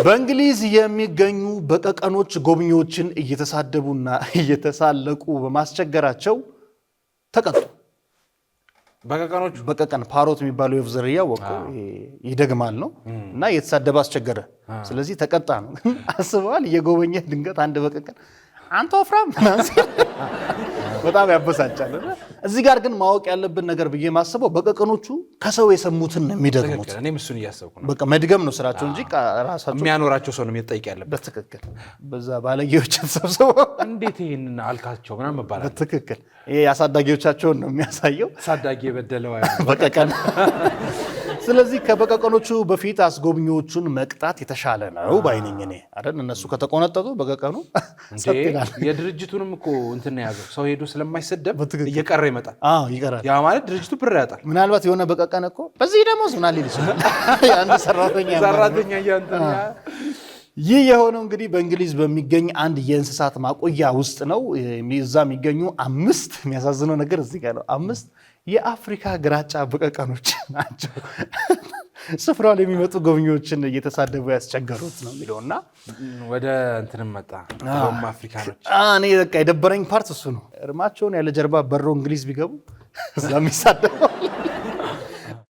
በእንግሊዝ የሚገኙ በቀቀኖች ጎብኚዎችን እየተሳደቡና እየተሳለቁ በማስቸገራቸው ተቀጡ። በቀቀን ፓሮት የሚባለው የወፍ ዝርያ ወቆ ይደግማል ነው እና እየተሳደበ አስቸገረ። ስለዚህ ተቀጣ ነው። አስበዋል። እየጎበኘ ድንገት አንድ በቀቀን አንተ ወፍራም በጣም ያበሳጫል። እዚህ ጋር ግን ማወቅ ያለብን ነገር ብዬ ማስበው በቀቀኖቹ ከሰው የሰሙትን ነው የሚደግሙት። እኔም እሱን እያሰብኩ ነው። በቃ መድገም ነው ስራቸው እንጂ ራሳቸው የሚያኖራቸው ሰው ነው የሚጠይቅ ያለበት። በትክክል በዛ ባለጌዎች ተሰብስበው እንዴት ይሄን አልካቸው ምናምን መባላል። በትክክል ይሄ አሳዳጊዎቻቸውን ነው የሚያሳየው። አሳዳጊ የበደለው በቀቀን። ስለዚህ ከበቀቀኖቹ በፊት አስጎብኚዎቹን መቅጣት የተሻለ ነው ባይነኝ እኔ አይደል። እነሱ ከተቆነጠጡ በቀቀኑ ሰጥተናል። የድርጅቱንም እኮ እንትን ያዘው ሰው ሄዶ ስለማይሰደብ እየቀረ ይመጣል። ይቀራል። ያ ማለት ድርጅቱ ብር ያጣል። ምናልባት የሆነ በቀቀን እኮ በዚህ ደሞዝ ምናምን ሊል ይችላል። አንድ ሰራተኛ ያንተኛ ይህ የሆነው እንግዲህ በእንግሊዝ በሚገኝ አንድ የእንስሳት ማቆያ ውስጥ ነው። እዛ የሚገኙ 5 የሚያሳዝነው ነገር እዚህ ጋር ነው። 5 የአፍሪካ ግራጫ በቀቀኖች ናቸው ስፍራው ላይ የሚመጡ ጎብኚዎችን እየተሳደቡ ያስቸገሩት ነው የሚለውና ወደ እንትንም መጣ አፍሪካኖች። እኔ በቃ የደበረኝ ፓርት እሱ ነው። እርማቸውን ያለ ጀርባ በሮ እንግሊዝ ቢገቡ እዛ የሚሳደበው